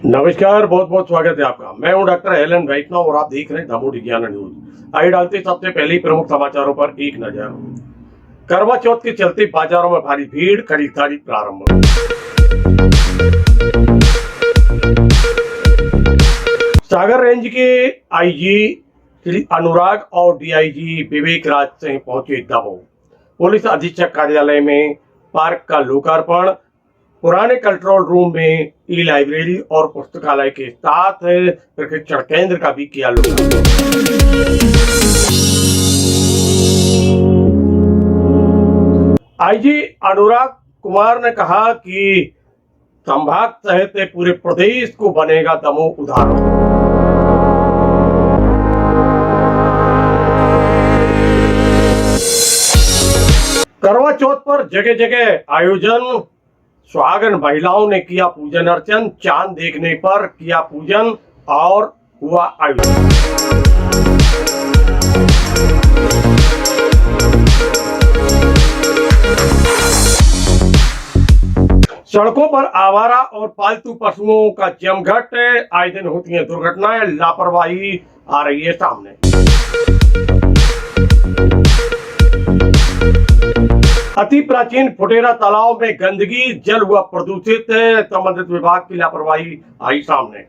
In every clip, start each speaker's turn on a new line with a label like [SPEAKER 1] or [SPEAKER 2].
[SPEAKER 1] नमस्कार, बहुत बहुत स्वागत है आपका। मैं हूं डॉक्टर एलन वैष्णव और आप देख रहे हैं दामोदर ज्ञान न्यूज। आइए डालते सबसे पहले ही प्रमुख समाचारों पर एक नजर। करवा चौथ के चलते बाजारों में भारी भीड़, खरीदारी प्रारंभ। सागर रेंज के आईजी श्री अनुराग और डीआईजी विवेक राज सिंह पहुंचे दमोह। पुलिस अधीक्षक कार्यालय में पार्क का लोकार्पण, पुराने कंट्रोल रूम में ई लाइब्रेरी और पुस्तकालय के साथ प्रशिक्षण केंद्र का भी किया लोकार्पण। आईजी अनुराग कुमार ने कहा कि संभाग सहित पूरे प्रदेश को बनेगा दमोह उदाहरण। करवा चौथ पर जगह जगह आयोजन, सुहागन महिलाओं ने किया पूजन अर्चन, चांद देखने पर किया पूजन और हुआ आयोजन। सड़कों पर आवारा और पालतू पशुओं का जमघट, आए दिन होती है दुर्घटनाएं, लापरवाही आ रही है सामने। अति प्राचीन फुटेरा तालाब में गंदगी, जल हुआ प्रदूषित, संबंधित विभाग की लापरवाही आई सामने।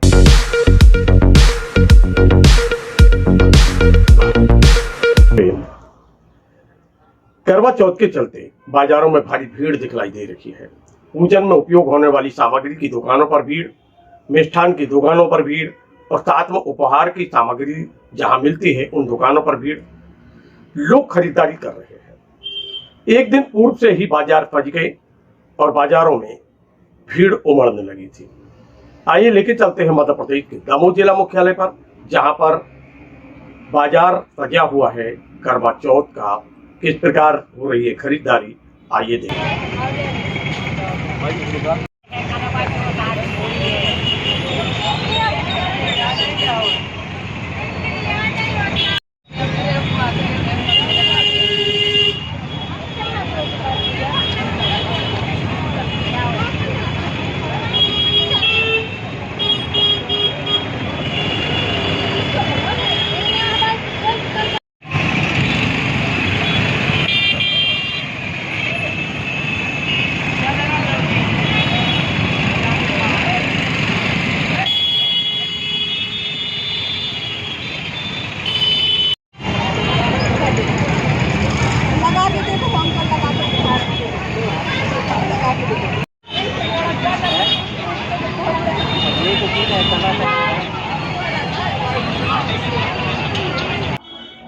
[SPEAKER 1] करवा चौथ के चलते बाजारों में भारी भीड़ दिखलाई दे रही है। पूजन में उपयोग होने वाली सामग्री की दुकानों पर भीड़, मिष्ठान की दुकानों पर भीड़ और साथ में उपहार की सामग्री जहां मिलती है उन दुकानों पर भीड़। लोग खरीदारी कर रहे हैं। एक दिन पूर्व से ही बाजार सज गए और बाजारों में भीड़ उमड़ने लगी थी। आइए लेके चलते हैं मध्य प्रदेश के दमोह जिला मुख्यालय पर, जहां पर बाजार सजा हुआ है। करवा चौथ का किस प्रकार हो रही है खरीदारी, आइए देखें।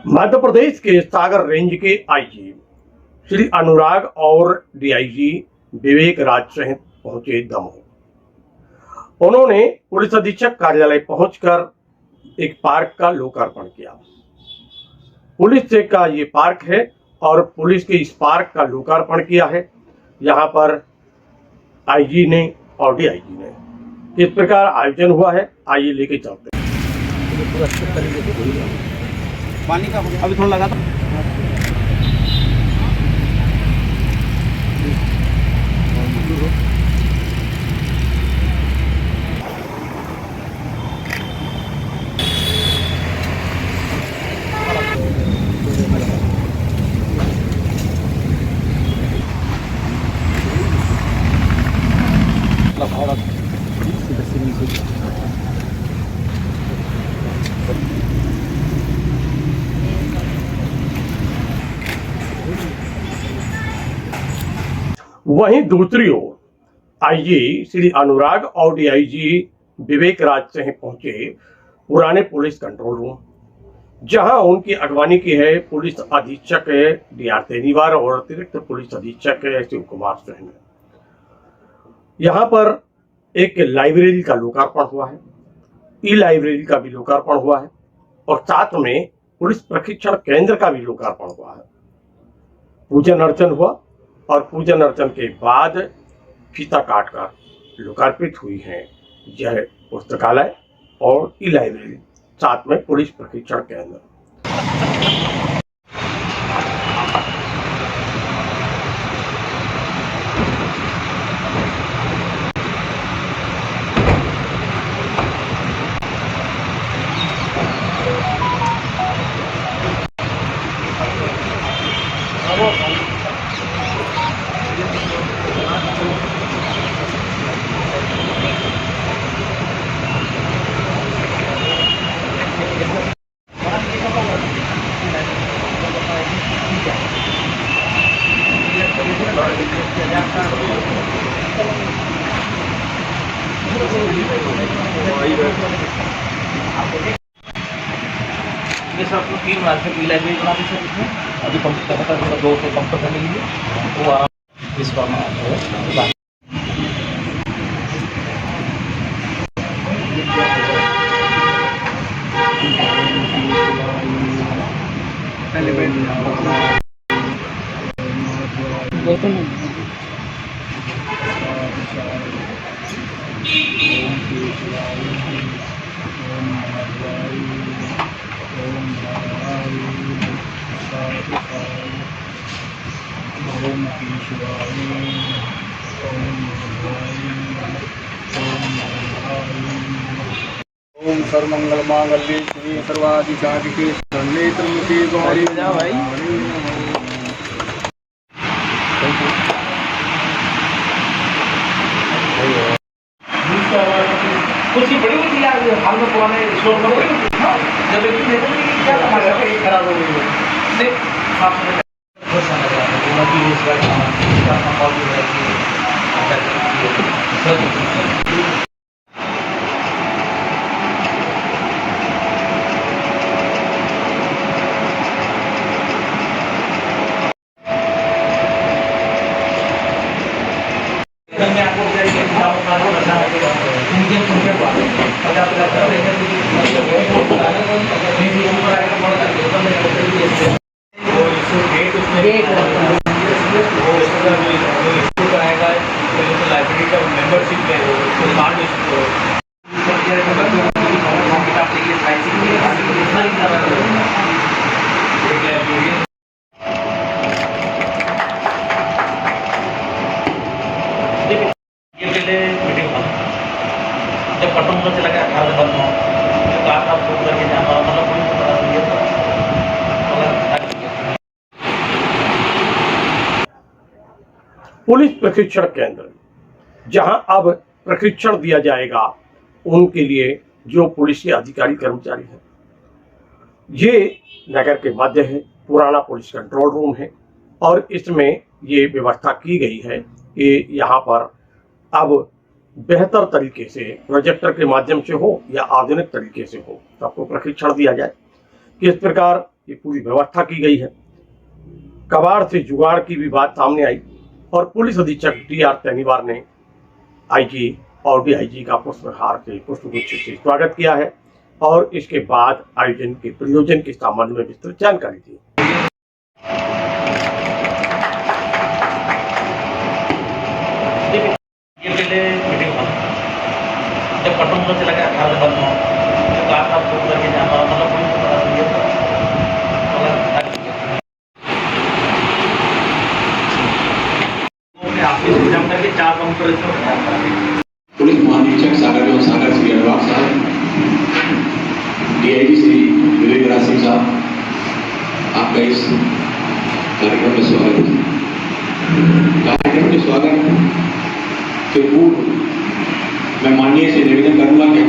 [SPEAKER 1] मध्य प्रदेश के सागर रेंज के आईजी श्री अनुराग और डीआईजी विवेक राज सिंह पहुंचे दमोह। उन्होंने पुलिस अधीक्षक कार्यालय पहुंचकर एक पार्क का लोकार्पण किया। पुलिस का ये पार्क है और पुलिस के इस पार्क का लोकार्पण किया है। यहाँ पर आईजी ने और डीआईजी ने किस प्रकार आयोजन हुआ है, आइए लेके चलते हैं।
[SPEAKER 2] पानी का अभी थोड़ा लगा था।
[SPEAKER 1] वहीं दूसरी ओर आईजी श्री अनुराग और डीआईजी विवेक राज सिंह पहुंचे पुराने पुलिस कंट्रोल रूम, जहां उनकी अगवानी की है पुलिस अधीक्षक डीआर तेनीवार और अतिरिक्त पुलिस अधीक्षक शिव कुमार सिंह ने। यहाँ पर एक लाइब्रेरी का लोकार्पण हुआ है, ई लाइब्रेरी का भी लोकार्पण हुआ है और साथ में पुलिस प्रशिक्षण केंद्र का भी लोकार्पण हुआ है। पूजन अर्चन हुआ और पूजन अर्चन के बाद फीता काटकर लोकार्पित हुई है यह पुस्तकालय और ई लाइब्रेरी, साथ में पुलिस प्रशिक्षण केंद्र।
[SPEAKER 3] कैंटीन बना के लाइब्रेरी बना दी सर इसमें अभी कंप्लीट करना था 2 से कम करने के लिए वो आराम इस पर है।
[SPEAKER 2] ओम सर्वमंगल मांगल्ये शिवे सर्वाधिसाधिके शरण्ये त्र्यंबके गौरी
[SPEAKER 3] भाई कुछ ही बड़ी होती है हाल में पुराने श्लोक में बड़ी होती है जब एक देखो कि क्या हमारे पे खराब हो गई है से आप बहुत समझ रहा है वो नदी इस बार का माहौल जो है कि सब मैं आपको बता रही हूं आप मानो बता इनके संख्या को अगर आप लगता है कि मतलब वो नहीं ऊपर आएगा बहुत करके तो मैं वो इसको गेट उसमें वो इसको आएगा तो लाइब्रेरी का मेंबरशिप है वो कार्ड इसको किताब लेके प्राइसिंग के कितना एक लाइब्रेरी ये पहले मीटिंग हुआ जब कटुम को चला गया घर बंद हो तो कहा था फोन करके जाना मतलब पुलिस को पता चल गया
[SPEAKER 1] पुलिस प्रशिक्षण केंद्र जहां अब प्रशिक्षण दिया जाएगा उनके लिए जो पुलिस के अधिकारी कर्मचारी हैं। ये नगर के मध्य है, पुराना पुलिस कंट्रोल रूम है और इसमें ये व्यवस्था की गई है कि यहाँ पर अब बेहतर तरीके से प्रोजेक्टर के माध्यम से हो या आधुनिक तरीके से हो सबको प्रशिक्षण दिया जाए। किस प्रकार ये पूरी व्यवस्था की गई है। कबाड़ से जुगाड़ की भी बात सामने आई और पुलिस अधीक्षक डी.आर. तैनीवार ने आईजी और डीआईजी का पुष्पहार से पुष्पगुच्छ से स्वागत किया है और इसके बाद आयोजन के प्रयोजन के संबंध में विस्तृत जानकारी दी।
[SPEAKER 3] ये पहले मीटिंग हुआ जब कटुम को चला गया घर बंद हो तो कहा था फोन करके जाना मतलब पुलिस को पता चल गया ऑफिस जम करके 4 काउंटर
[SPEAKER 4] पुलिस महानिरीक्षक सागर श्री अनुराग साहब, डीआईजी श्री विवेक राज सिंह साहब, आपका इस कार्यक्रम में स्वागत है। कार्यक्रम के स्वागत के पूर्व मैं माननीय से निवेदन करूंगा कि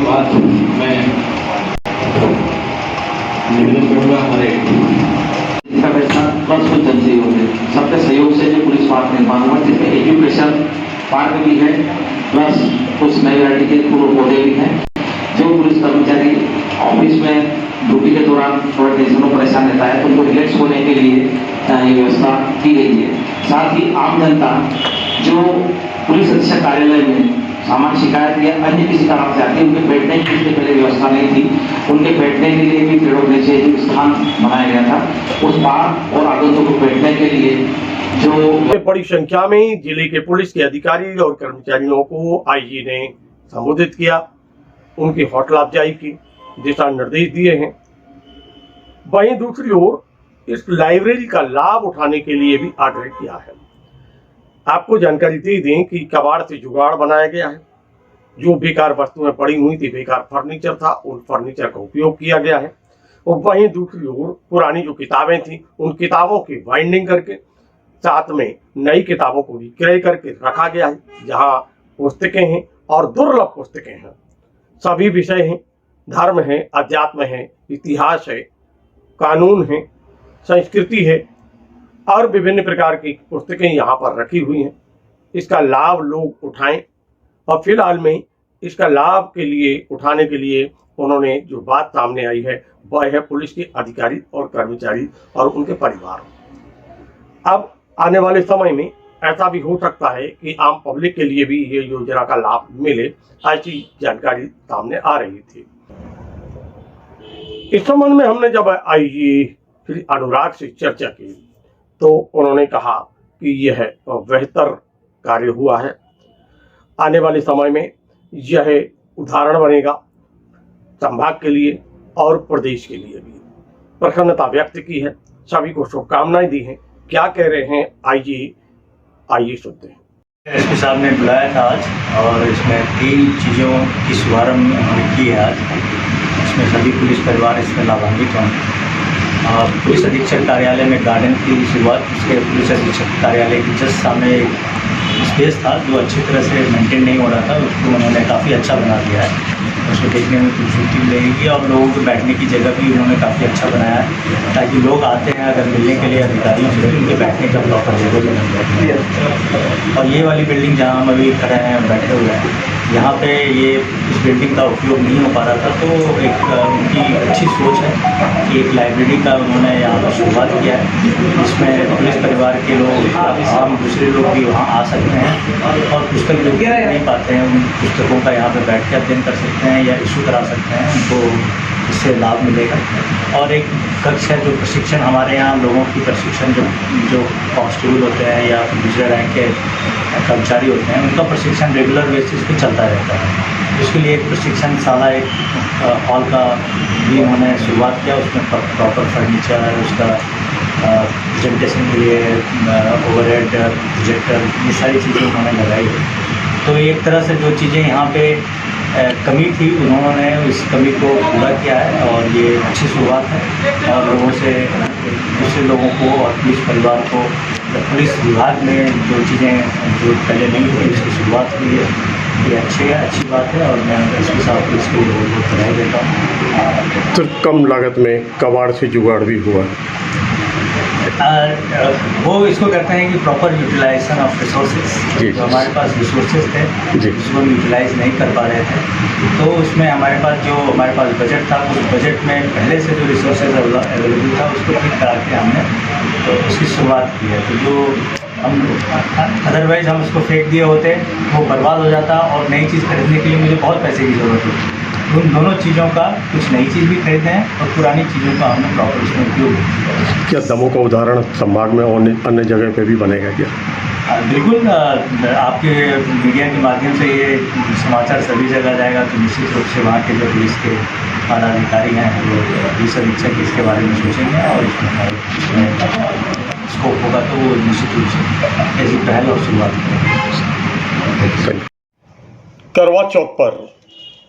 [SPEAKER 4] बाद मैं निवेदन करूंगा हमारे
[SPEAKER 5] इसका फैसला प्लस कुछ जन सहयोग है, सबके सहयोग से जो पुलिस पार्क निर्माण हुआ जिसमें एजुकेशन पार्क भी है प्लस कुछ नई वैरायटी के फूल पौधे भी हैं। जो पुलिस कर्मचारी ऑफिस में ड्यूटी के दौरान थोड़ा टेंशनों परेशान रहता है तो उनको रिलैक्स होने के लिए ये व्यवस्था की गई है। साथ ही आम जनता जो पुलिस अधीक्षक कार्यालय में सामान्य शिकायत या अन्य किसी कारण से आती है उनके बैठने की इससे पहले व्यवस्था नहीं थी, उनके बैठने के लिए भी पेड़ों के नीचे एक स्थान बनाया गया था। उस पार्क और आगंतुकों को बैठने के लिए जो
[SPEAKER 1] बड़ी संख्या में जिले के पुलिस के अधिकारी और कर्मचारियों को आईजी ने संबोधित किया, उनकी हौसला अफजाई की, दिशा निर्देश दिए हैं। वहीं दूसरी ओर इस लाइब्रेरी का लाभ उठाने के लिए भी आग्रह किया है। आपको जानकारी दे दें कि कबाड़ से जुगाड़ बनाया गया है जो बेकार वस्तुएं पड़ी हुई थी, बेकार फर्नीचर था, उन फर्नीचर का उपयोग किया गया है। और वहीं दूसरी ओर पुरानी जो किताबें थी, उन किताबों की बाइंडिंग करके साथ में नई किताबों को भी क्रय करके रखा गया है, जहां पुस्तकें हैं और दुर्लभ पुस्तकें हैं, सभी विषय हैं, धर्म है, अध्यात्म है, इतिहास है, कानून है, संस्कृति है और विभिन्न प्रकार की पुस्तकें यहाँ पर रखी हुई हैं। इसका लाभ लोग उठाएं। और फिलहाल में इसका लाभ के लिए उठाने के लिए उन्होंने जो बात सामने आई है वह है पुलिस के अधिकारी और कर्मचारी और उनके परिवार। अब आने वाले समय में ऐसा भी हो सकता है कि आम पब्लिक के लिए भी ये योजना का लाभ मिले, ऐसी जानकारी सामने आ रही थी। इस संबंध में हमने जब आईजी श्री अनुराग से चर्चा की तो उन्होंने कहा कि यह बेहतर कार्य हुआ है। आने वाले समय में यह उदाहरण बनेगा संभाग के लिए और प्रदेश के लिए भी। प्रसन्नता व्यक्त की है, सभी को शुभकामनाएं दी हैं। क्या कह रहे हैं आईजी, आइए सुनते हैं।
[SPEAKER 6] एसपी साहब ने बुलाया था आज और इसमें 3 चीज़ों की शुभारंभ हमने की है आज। इसमें सभी पुलिस परिवार इसमें लाभान्वित होंगे। पुलिस अधीक्षक कार्यालय में गार्डन की शुरुआत, उसके पुलिस अधीक्षक कार्यालय के जस्ट सामने एक स्पेस था जो अच्छी तरह से मेंटेन नहीं हो रहा था, उसको उन्होंने काफ़ी अच्छा बना दिया है। उसको देखने में खूबसूरती मिलेगी और लोगों को बैठने की जगह भी उन्होंने काफ़ी अच्छा बनाया है, ताकि लोग आते हैं अगर मिलने के लिए अधिकारियों से तो उनके बैठने का प्रॉपर जगह भी मिल जाती है। और ये वाली बिल्डिंग जहाँ हम अभी खड़े हैं, बैठे हुए हैं, यहाँ पे ये इस बिल्डिंग का उपयोग नहीं हो पा रहा था, तो एक उनकी अच्छी सोच है कि एक लाइब्रेरी का उन्होंने यहाँ पर शुरुआत किया है, जिसमें पुलिस परिवार के लोग, आम दूसरे लोग भी वहाँ आ सकते हैं और पुस्तक जो नहीं पाते हैं उन पुस्तकों का यहाँ पर बैठ के अध्ययन कर सकते हैं या इशू करा सकते हैं, उनको इससे लाभ मिलेगा। और एक कक्ष है जो प्रशिक्षण, हमारे यहाँ लोगों की प्रशिक्षण जो कांस्टेबल होते हैं या दूसरे रैंक के कर्मचारी होते हैं, उनका प्रशिक्षण रेगुलर बेसिस पे चलता रहता है। उसके लिए एक प्रशिक्षण शाला, एक हॉल का भी उन्होंने शुरुआत किया। उसमें प्रॉपर फर्नीचर, उसका प्रेजेंटेशन के लिए ओवरहेड प्रोजेक्टर, ये सारी चीज़ें उन्होंने लगाई है। तो एक तरह से जो चीज़ें यहाँ पे कमी थी, उन्होंने इस कमी को पूरा किया है और ये अच्छी शुरुआत है। और लोगों से, दूसरे लोगों को और पुलिस परिवार को, पुलिस विभाग में जो चीज़ें जो पहले नहीं थी उसकी शुरुआत हुई है, ये अच्छी बात है। और मैं एसपी साहब को इसके लिए बहुत बहुत बधाई देता हूँ।
[SPEAKER 1] तो कम लागत में कबाड़ से जुगाड़ भी हुआ,
[SPEAKER 6] वो इसको कहते हैं कि प्रॉपर यूटिलाइजेशन ऑफ रिसोर्सेज। जो हमारे पास रिसोर्सेज थे जिसको हम यूटिलाइज नहीं कर पा रहे थे, तो उसमें हमारे पास बजट था, उस बजट में पहले से जो रिसोर्सेज अवेलेबल था उसको ठीक करा के हमने तो उसकी शुरुआत की है। तो जो हम अदरवाइज़ हम उसको फेंक दिए होते वो बर्बाद हो जाता और नई चीज़ खरीदने के लिए मुझे बहुत पैसे की ज़रूरत होती। उन दोनों चीज़ों का, कुछ नई चीज़ भी खरीदे हैं और पुरानी चीज़ों का हमने प्रॉपर उसमें उपयोग किया।
[SPEAKER 1] क्या दमों का उदाहरण संभाग में और अन्य जगह पे भी बनेगा क्या?
[SPEAKER 6] बिल्कुल, आपके मीडिया के माध्यम से ये समाचार सभी जगह जाएगा, तो निश्चित रूप से वहाँ के जो पुलिस के पदाधिकारी हैं वो पुलिस अधीक्षक इसके बारे में सोचेंगे और इसमें स्कोप होगा तो वो निश्चित रूप से ऐसी पहल और शुरुआत करेंगे।
[SPEAKER 1] करवा चौथ पर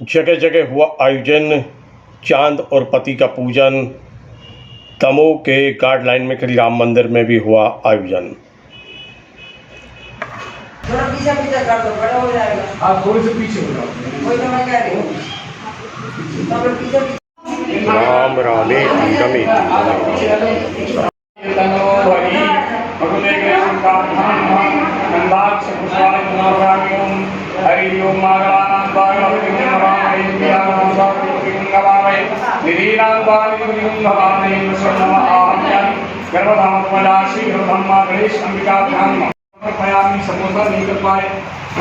[SPEAKER 1] जगह जगह हुआ आयोजन, चांद और पति का पूजन। दमोह के गाइडलाइन में श्री राम मंदिर में भी हुआ आयोजन।
[SPEAKER 7] थोड़ा पीछे कर दो, बड़ा हो जाएगा।
[SPEAKER 2] आप थोड़े से पीछे हो जाओ।
[SPEAKER 7] वही तो मैं कह रही हूँ, सब लोग पीछे
[SPEAKER 1] राम रामे रमे
[SPEAKER 2] हरि ओम मंगलानां भगवती नमामि प्रियानां भगवती नमामि निधीनां भगवती नमामि सर्वमहात्म्यां गर्भधाम पदाशी ब्रह्मा गणेश अंबिका ध्यान पयामि समोसा नहीं कर पाए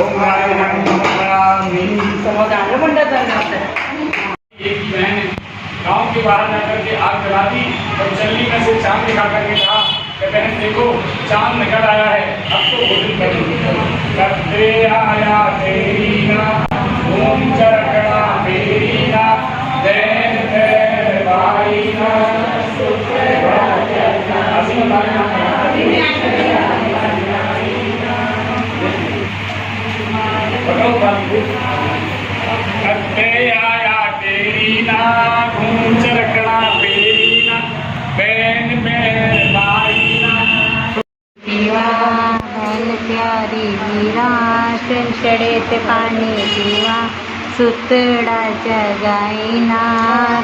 [SPEAKER 2] ओम नारायण पयामि
[SPEAKER 7] समाधान बंदा करना होता है।
[SPEAKER 2] एक बहन गांव के बाहर जाकर के आग जला दी और चलनी में से चांद दिखा करके कहा कि बहन देखो चांद निकल आया है, अब तो भोजन करते आया तेरी ना ओम चरकड़ा तेरी ना दैन भाई ना घूंच रखना फेरी ना बहन बहन भाई ना
[SPEAKER 8] पीवा बहन प्यारी वीरा चंचड़ेत पाणी पीवा सुतडाच्या गाईना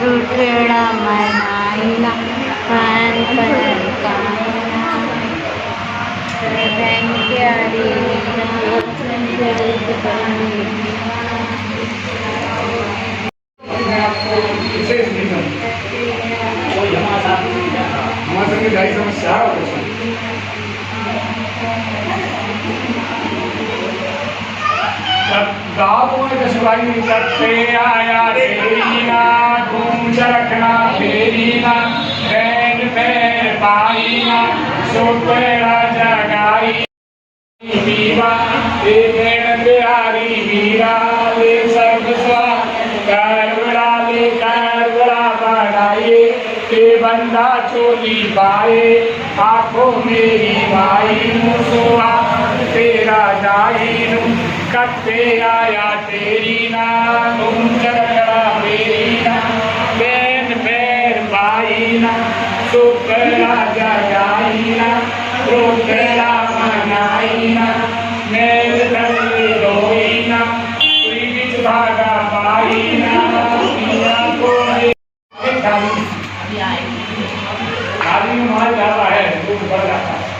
[SPEAKER 8] रुठडा मनाईना पान पलकाईना बहन प्यारी वीरा चंचड़ेत पाणी
[SPEAKER 2] विशेष निधन हमारे संगे जाई समस्या हो गाँव में कछुआई करते आया तेरी ना घूंच रखना फेरी ना बैन बैन पाई ना सोपेड़ा जगाई पीवा ते बैन बिहारी वीरा ले सर्वस्वा करवड़ा ले करवड़ा बनाइए ते बंदा चोली पाए आंखों मेरी भाई मुसुआ तेरा जाई कट्टे आया तेरी ना घूंच रखना मेरी ना बैन बैन भाई ना सोपेड़ा जगाई ना रोटेड़ा मनाई ना मेल धरली रोई ना बीच भागा पाई ना पिया को खाली में माल जाता है दूध बढ़ जाता है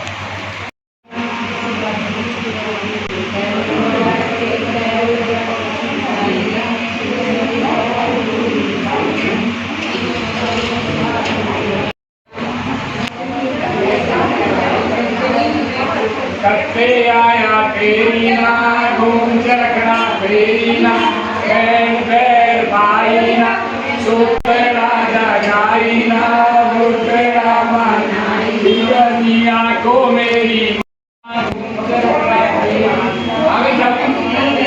[SPEAKER 2] करते आया तेरी ना घूंच रखना फेरी ना बैन बैर भाई ना सोपेड़ा जगाई ना रुपेड़ा मनाई दुनिया को मेरी घूंच रखना फेरी आगे जाके बीच में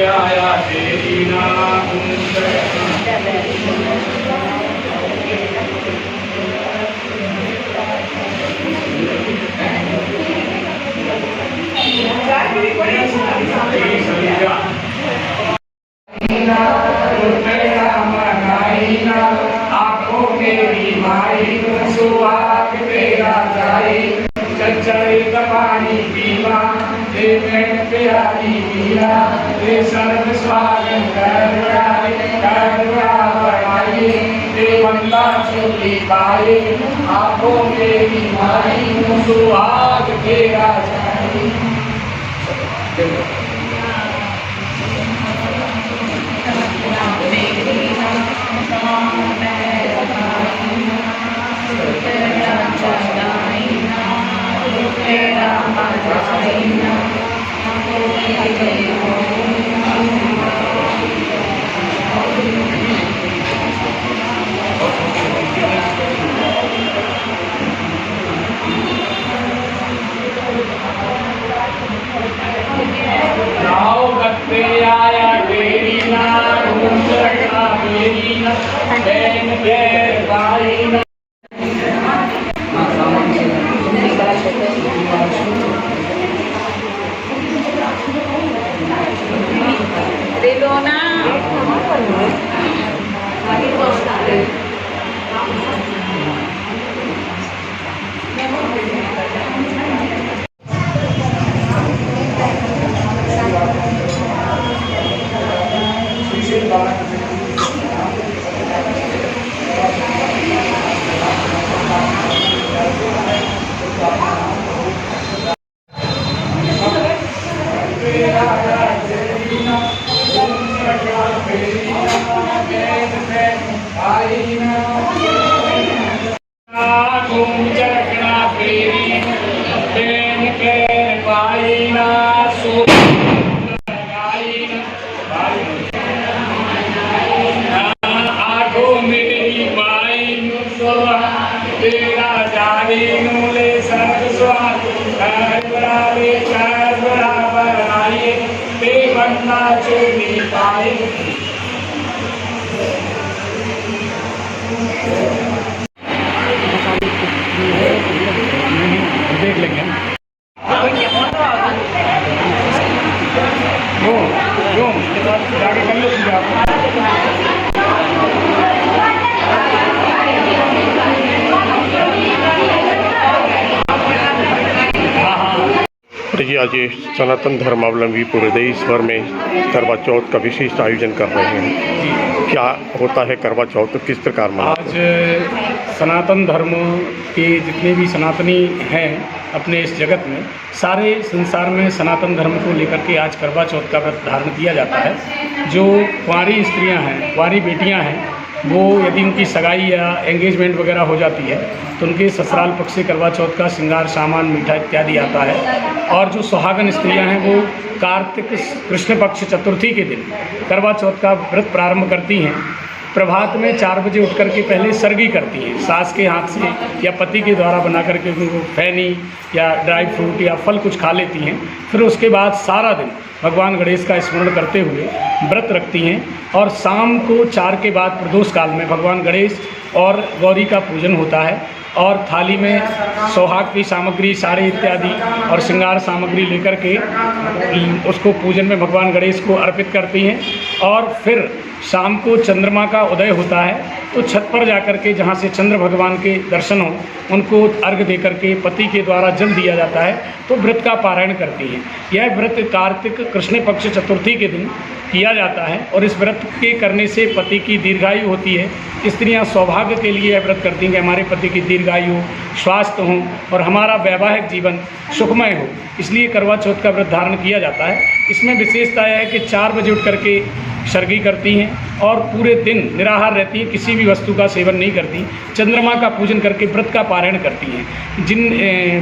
[SPEAKER 2] आया तेरी ना आंखों मेरी भाई सुहाग तेरा जाई चंचल पानी पीवा ते बैन प्यारी वीरा ते सर्व स्वागत करवड़ा बनाई ते बंदा चोली पाए आंखों मेरी भाई सुहाग तेरा जाई
[SPEAKER 8] Yeah.
[SPEAKER 2] नूले सर्व स्वाद बराले चार बराबर आए ते बनना चोरी पाए। देख लेंगे आगे कर लो
[SPEAKER 1] जी आज ये सनातन धर्मावलंबी पूरे देश भर में करवा चौथ का विशिष्ट आयोजन कर रहे हैं। क्या होता है करवा चौथ, किस प्रकार मनाते
[SPEAKER 2] आज
[SPEAKER 1] हैं?
[SPEAKER 2] सनातन धर्म के जितने भी सनातनी हैं अपने इस जगत में, सारे संसार में सनातन धर्म को लेकर के आज करवा चौथ का व्रत धारण किया जाता है। जो कुंवारी स्त्रियां हैं, कुंवारी बेटियां हैं, वो यदि उनकी सगाई या एंगेजमेंट वगैरह हो जाती है तो उनके ससुराल पक्ष से करवा चौथ का श्रृंगार सामान, मीठा इत्यादि आता है। और जो सुहागन स्त्रियां हैं वो कार्तिक कृष्ण पक्ष चतुर्थी के दिन करवा चौथ का व्रत प्रारंभ करती हैं। प्रभात में 4 बजे उठ करके पहले सरगी करती हैं, सास के हाथ से या पति के द्वारा बना करके उनको फैनी या ड्राई फ्रूट या फल कुछ खा लेती हैं। फिर उसके बाद सारा दिन भगवान गणेश का स्मरण करते हुए व्रत रखती हैं और शाम को 4 के बाद प्रदोष काल में भगवान गणेश और गौरी का पूजन होता है और थाली में सौहाग की सामग्री, साड़ी इत्यादि और श्रृंगार सामग्री लेकर के उसको पूजन में भगवान गणेश को अर्पित करती हैं। और फिर शाम को चंद्रमा का उदय होता है तो छत पर जाकर के जहाँ से चंद्र भगवान के दर्शन हो उनको अर्घ्य दे करके पति के द्वारा जल दिया जाता है तो व्रत का पारायण करती हैं। यह व्रत कार्तिक कृष्ण पक्ष चतुर्थी के दिन किया जाता है और इस व्रत के करने से पति की दीर्घायु होती है। स्त्रियां सौभाग्य के लिए यह व्रत करती हैं कि हमारे पति की दीर्घायु, स्वास्थ्य हो और हमारा वैवाहिक जीवन सुखमय हो, इसलिए करवा चौथ का व्रत धारण किया जाता है। इसमें विशेषता यह है कि 4 बजे उठ करके सरगी करती हैं और पूरे दिन निराहार रहती हैं, किसी भी वस्तु का सेवन नहीं करती, चंद्रमा का पूजन करके व्रत का पारायण करती हैं। जिन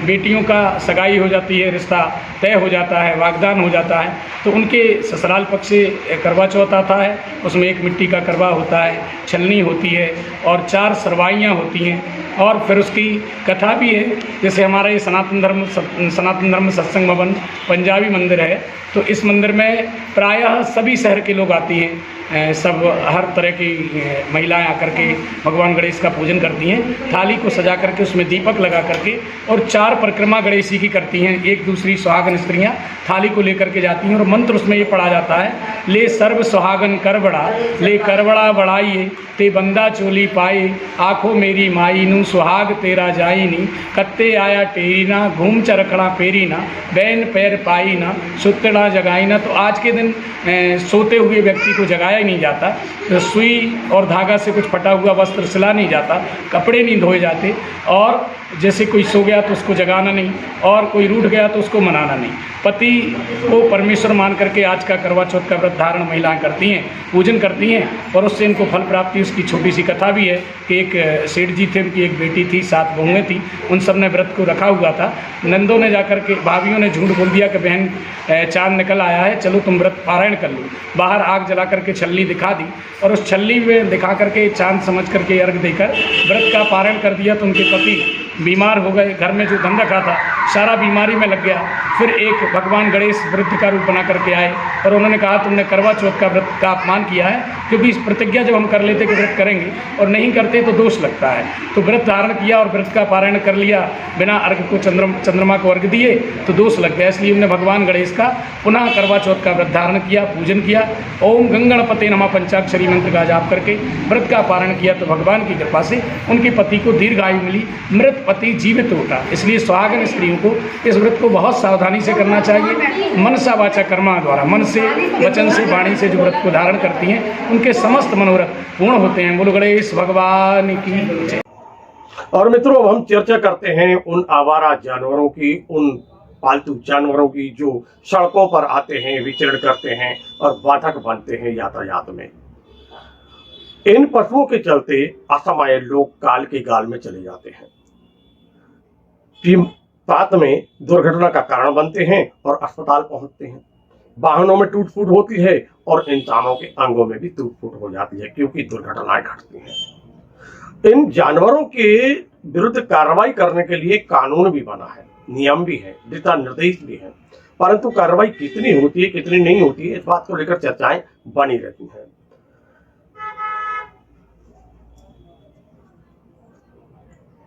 [SPEAKER 2] बेटियों का सगाई हो जाती है, रिश्ता तय हो जाता है, वागदान हो जाता है, तो उनके ससुराल पक्ष से करवा चौथ आता है। उसमें 1 मिट्टी का करवा होता है, छलनी होती है और 4 सरवाइयाँ होती हैं और फिर उसकी कथा भी है। जैसे हमारा ये सनातन धर्म सत्संग भवन पंजाबी मंदिर है तो इस मंदिर में प्रायः सभी शहर के लोग आती हैं, सब हर तरह की महिलाएं आकर के भगवान गणेश का पूजन करती हैं। थाली को सजा करके उसमें दीपक लगा करके और 4 परिक्रमा गणेश जी की करती हैं। एक दूसरी सुहागन स्त्रियां थाली को लेकर के जाती हैं और मंत्र उसमें ये पढ़ा जाता है, ले सर्व सुहागन कर बड़ा, ले कर बड़ा बढ़ाइए ते बंदा चोली पाए, आँखों मेरी माई नू सुहाग तेरा जाई नी, कत्ते आया टेरी ना, घूम चरखड़ा पेरी ना, बैन पैर पाई ना, सुतड़ा जगाई ना। तो आज के दिन सोते हुए व्यक्ति को जगाया नहीं जाता, तो सुई और धागा से कुछ फटा हुआ वस्त्र सिला नहीं जाता, कपड़े नहीं धोए जाते और जैसे कोई सो गया तो उसको जगाना नहीं और कोई रूठ गया तो उसको मनाना नहीं। पति को परमेश्वर मान करके आज का करवा चौथ का व्रत धारण महिलाएं करती हैं, पूजन करती हैं और उससे इनको फल प्राप्ति। उसकी छोटी सी कथा भी है कि एक सेठ जी थे, उनकी एक बेटी थी, 7 बहुएं थी, उन सब ने व्रत को रखा हुआ था। नंदों ने जाकर के, भाभियों ने झूठ बोल दिया कि बहन चाँद निकल आया है, चलो तुम व्रत पारायण कर लो। बाहर आग जला करके छलनी दिखा दी और उस छलनी में दिखा करके चाँद समझ करके अर्घ देकर व्रत का पारायण कर दिया तो उनके पति बीमार हो गए। घर में जो धन रखा था सारा बीमारी में लग गया। फिर एक भगवान गणेश वृद्ध का रूप बना करके आए और उन्होंने कहा तुमने करवा चौथ का व्रत का अपमान किया है, क्योंकि इस प्रतिज्ञा जब हम कर लेते कि व्रत करेंगे और नहीं करते तो दोष लगता है। तो व्रत धारण किया और व्रत का पारायण कर लिया, बिना अर्घ को चंद्रमा को अर्घ दिए तो दोष लग गया। इसलिए उन्होंने भगवान गणेश का पुनः करवा चौथ का व्रत धारण किया, पूजन किया, ओम गंगणपते नमः पंचाक्षरी मंत्र का जाप करके व्रत का पारायण किया तो भगवान की कृपा से उनके पति को दीर्घायु मिली, मृत पति जीवित उठा। इसलिए सुहागन स्त्रियों को इस व्रत को बहुत सावधानी से करना चाहिए। मनसा वाचा कर्मा द्वारा, मन से, वचन से, वाणी से जो व्रत को धारण करती हैं उनके समस्त मनोरथ पूर्ण होते हैं। बोलो गणेश भगवान की जय।
[SPEAKER 1] और मित्रों, अब हम चर्चा करते हैं उन आवारा जानवरों की, उन पालतू जानवरों की जो सड़कों पर आते हैं, विचरण करते हैं और बाधक बनते हैं यातायात में। इन पशुओं के चलते असमय लोग काल के गाल में चले जाते हैं, बाद में दुर्घटना का कारण बनते हैं और अस्पताल पहुंचते हैं। वाहनों में टूट फूट होती है और इंसानों के अंगों में भी टूट फूट हो जाती है, क्योंकि दुर्घटनाएं घटती हैं। इन जानवरों के विरुद्ध कार्रवाई करने के लिए कानून भी बना है, नियम भी है, दिशा निर्देश भी है, परंतु कार्रवाई कितनी होती है कितनी नहीं होती है इस बात को लेकर चर्चाएं बनी रहती हैं।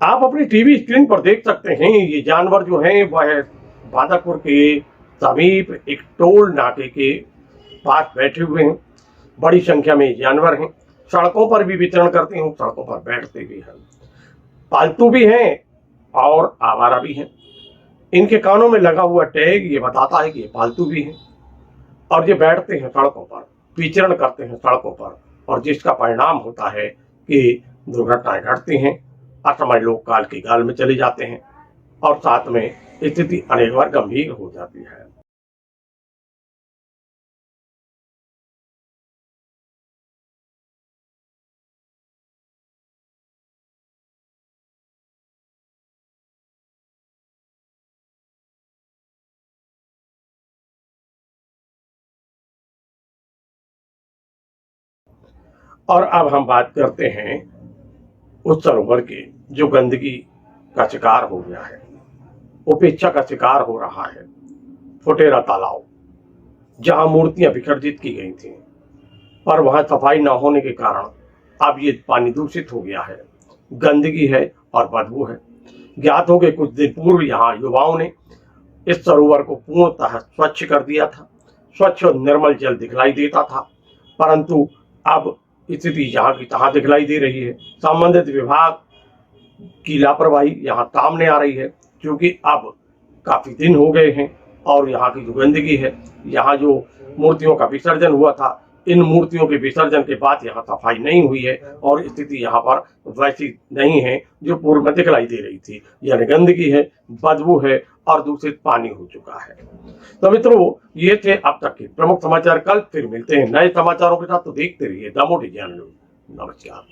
[SPEAKER 1] आप अपनी टीवी स्क्रीन पर देख सकते हैं ये जानवर जो हैं वह बांदापुर के समीप एक टोल नाके के पास बैठे हुए हैं। बड़ी संख्या में जानवर हैं, सड़कों पर भी विचरण करते हैं, सड़कों पर बैठते भी हैं, पालतू भी हैं और आवारा भी हैं। इनके कानों में लगा हुआ टैग ये बताता है कि ये पालतू भी हैं और ये बैठते हैं सड़कों पर, विचरण करते हैं सड़कों पर, और जिसका परिणाम होता है कि दुर्घटनाएं घटती हैं, असमय लोग काल की गाल में चले जाते हैं और साथ में स्थिति अनेक बार गंभीर हो जाती है। और अब हम बात करते हैं उस सरोवर के जो गंदगी का शिकार हो गया है, उपेक्षा का शिकार हो रहा है। फुटेरा तालाब, जहां मूर्तियां विसर्जित की गई थी, पर वहां सफाई न होने के कारण अब ये पानी दूषित हो गया है, गंदगी है और बदबू है। ज्ञात हो गए कुछ दिन पूर्व यहाँ युवाओं ने इस सरोवर को पूर्णतः स्वच्छ कर दिया था, स्वच्छ और निर्मल जल दिखलाई देता था, परंतु अब स्थिति यहाँ की तहाँ दिखलाई दे रही है। संबंधित विभाग की लापरवाही यहाँ सामने आ रही है, क्योंकि अब काफी दिन हो गए हैं और यहाँ की जो गंदगी है, यहाँ जो मूर्तियों का विसर्जन हुआ था, इन मूर्तियों के विसर्जन के बाद यहाँ सफाई नहीं हुई है और स्थिति यहाँ पर वैसी नहीं है जो पूर्व में दिखलाई दे रही थी। यानी गंदगी है, बदबू है और दूषित पानी हो चुका है। तो मित्रों, ये थे अब तक के प्रमुख समाचार। कल फिर मिलते हैं नए समाचारों के साथ, तो देखते रहिए द मोटी चैनल। नमस्कार।